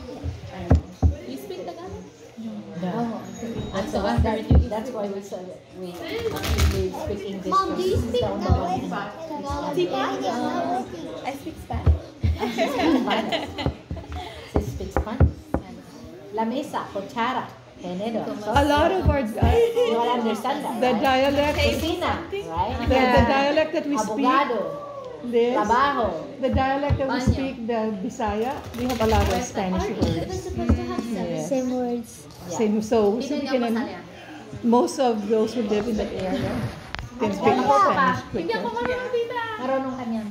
You speak Tagalog? No. That's why we said we speak English. Mom, do you speak Tagalog? I speak Spanish. She speaks Spanish. La mesa, cuchara, tenedor. A lot of our You will understand that, the right? dialect, Cocina, right? the dialect that we speak, Abogado, this, trabajo. the dialect that we Banyo. speak, the Bisaya, we have a lot of Spanish words. Yes. Same words. Same, so Hindi we niyo can, masali yan. most of those who live in that area can speak Spanish Hindi ako quicker. marunong tita. Marunong ka niyan.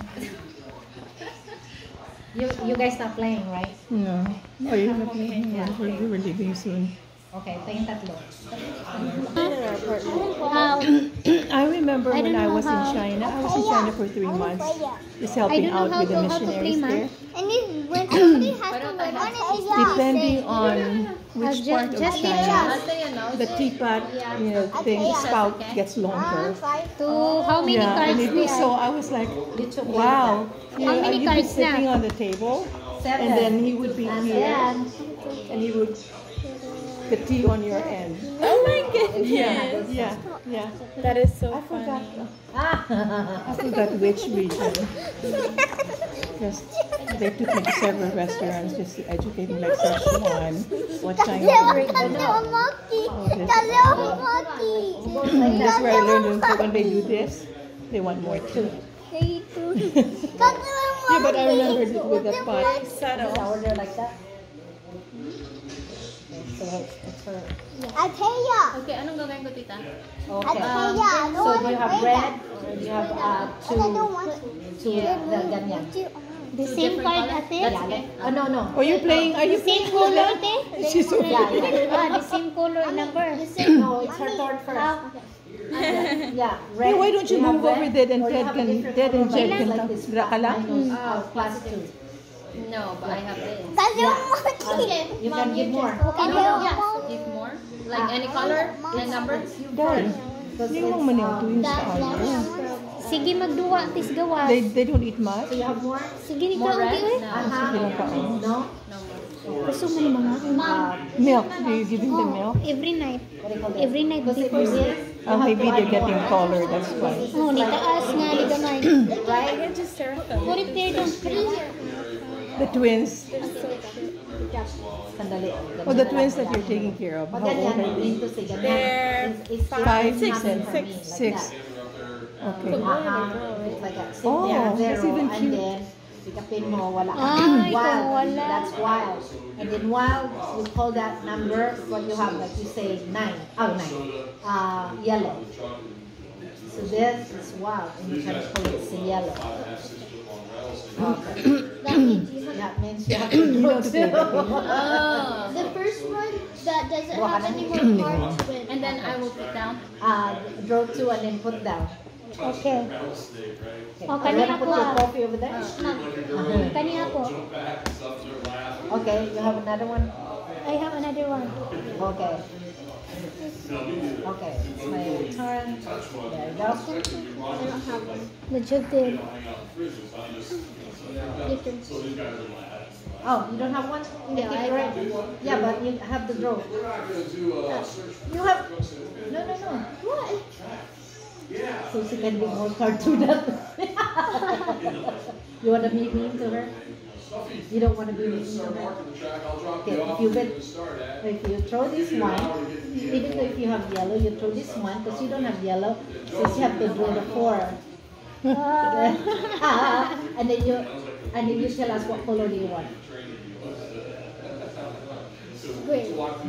You guys not playing, right? No. Oh, you're not we're leaving soon. Okay, tayong tatlo. How? I remember I when don't I know was in how. China. I was in China for 3 months, just I helping don't know out how with the to play, missionaries man. there. And then when somebody has to learn one, Depending on which part of just China, Ate yan, no? the teapot, thing, spout gets longer. to how many Yeah, cards and we so have? I was like, You took wow. How many You'd be cards sitting na? on the table, Seven. and then he would be here, Then, and he would the tea on your end. Oh my goodness. Yeah. That is so I forgot. ah, I forgot which region. Because they took me to several restaurants just to educate me, like Szechuan, what China food. That's where I learned that when they do this, they want more tea. Yeah, but I remembered it with the pot. Subtle. order like that. So it's for Okay, anong gagawin ko, tita? okay. So do you have bread? Or do you have two the ganyan? The same card, ate? Yeah. Oh no. Are you playing with Same color, them? ate? She's so Yeah. The same color number. No, it's her turn first. Yeah. Hey, why don't you have move over red? there and Or you Ted have can different Ted and color Jed like can this, talk. this Drakala? plus two. No, but I have this. You can give more. Give more? Like any color and number? Dad, hindi mo maniwag yung sa ano. Sige, magduwa, tis gawas. They don't eat much. So you have more? Sige, ni More ka, red? okay, No. Uh-huh. Ilang kaon? No? No more. Gusto mo ni mga? Milk. Do you give them the milk? Every night. What do you call that? Every night Because if before you this. this, Oh, maybe they're getting taller, that's why. Oh, ni taas nga, ni gamay. right? I just stare at them. Put it there, don't The twins. Sandali. Oh, the twins that you're taking care of. How Pag old ganyan, are they? into si ganyan. They're It's 5, 6, nothing and for me, like 6. that. Okay. It's like that. Oh, Yeah, that's zero, even and cute. then sikapin mo, wala. Ay, Wild, wala. that's wild. And then wild, you call that number, what you have, like you say 9. Oh, 9. Yellow. So this is wild, and you can call it yellow. Okay. That means you have to You do know to play that game. Oh. The first one that doesn't have any more cards with. And then I will put down. Draw 2 and then put down. Okay. Okay. Oh, You kanina wanna put ko, your ah. coffee over there? Kani ako. Okay, you have another one? I have another one. Okay. Okay, it's my turn. There you go. The joke did. Oh, you don't have one? Yeah, I have. Yeah, but you have the draw. You have... No. What? So she can give more card to that. You want to be mean to her? You don't want to be mean to her? Okay, if you throw this one, even though if you have yellow, you throw this one, because you don't have yellow, so you have to draw the 4. and then you tell us what color do you want.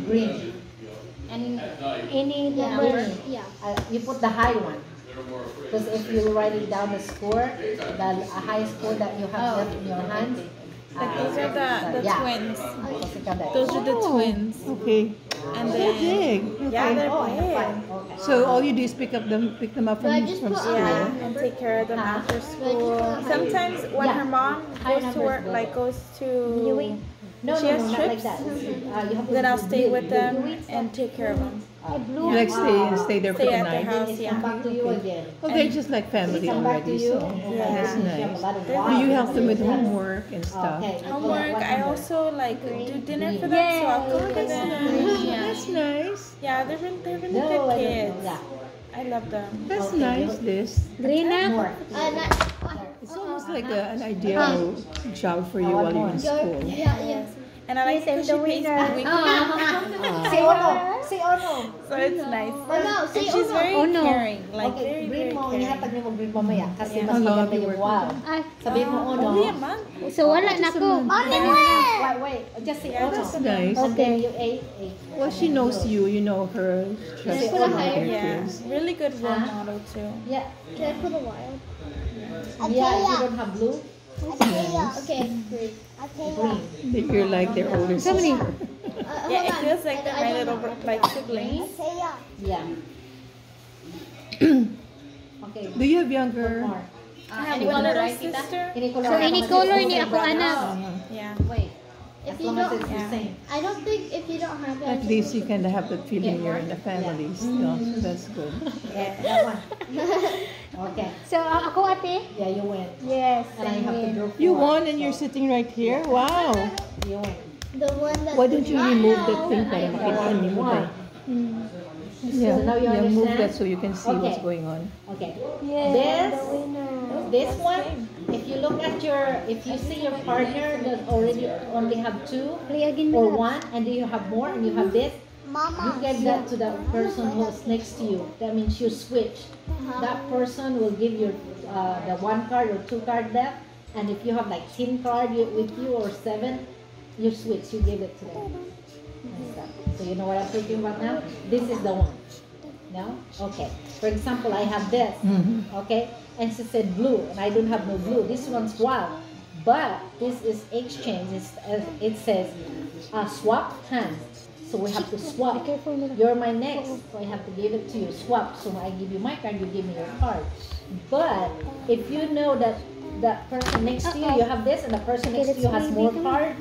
Green. Any number. Yeah. You put the high one. Because if you write it down the score, the high score that you have left in your hands. Those are the twins. Those Those are the twins. Okay. And They're then, big. yeah, they're Oh, big. okay. So all you do is pick them up from school. Yeah, and take care of them after school. Sometimes when her mom goes to work, like goes to, No, she no, has not like trips, that. You have to then I'll stay do with them it. and take care of them. blue. You like stay there for Stay the at the night? house. It's Yeah. come back to you again. Well, they're just like family They come back to already, you. so Yeah. that's You have a nice. lot of Do you help them with Yes. homework and stuff? Okay. Homework. What I number? also like do dinner for them, so I'll cook for them. Yeah. That's nice. Yeah, they're really No, good I don't kids. know. Yeah. I love them. That's Okay, nice, Liz. Green na. More. It's almost like an ideal job for you while you're in school. Yeah, yes. And I like Yes, I'm because she the pays winner. me weekly, Say ono. Say ono. so it's nice. Oh no, And say she's ono. very Oh, no. caring, like Okay, very green mo. caring. Ihatag niyo mo green mamaya. Kasi Yeah. mas How long maganda have you yung worked wow. Ay, Sabihin mo ono. Only a month. so wala na ko. Wait. Just say Yeah, ono. that's nice. And then Okay. you ate. Well, she knows you. You know her. Trust Yes. her with Yeah. your Yeah, kids. really good role Huh? model too. Yeah. Can I put a wild? Yeah, if you don't have blue, Okay. green. You're like their older How many? sister. Yeah, it feels like they're my little like siblings. Yeah. Okay. Do you have younger? More. I have one little sister. Any color. So any color ni ako anak. Yeah. Wait. If As you long as don't, it's the Yeah. same. I don't think if you don't have At it. least you kind of have the feeling you're in the family still. So that's good. Yeah, that one. Okay. So ako ate? Yeah, you win. Yes. And I have to win. draw four. You won and you're sitting right here? Wow. You win. The one that. Why don't you remove that thing para makita niyo tayo? Yeah, So now you yeah, move understand? that so you can see what's Okay. going on. Okay. Yes. This, The winner. this one, if you look at if you see your partner that already only have two Play again or with one, and then you have more, and you have this, you give that to the person who's next to you. That means you switch. That person will give you the one card or two card left, and if you have like 10 card with you or 7, you switch. You give it to them. And stuff. So you know what I'm talking about now? This is the one. No? Okay. For example, I have this. Okay? And she said blue, and I don't have no blue. This one's wild. But this is exchange. It says swap hands. So we have to swap. You're my next, so I have to give it to you. Swap. So I give you my card, you give me your card. But if you know that the person next to you have this, and the person next to you has more card,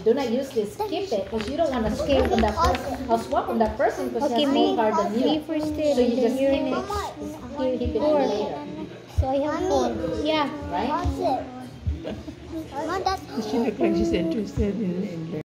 do not use this. Keep it, because you don't want to skip on that person. I'll swap on that person because Okay, he has me. more card than Me you. first, So you then just you're keep next. it. Keep it Four. later. So I have 4. Yeah. Right? She looks like she's interested in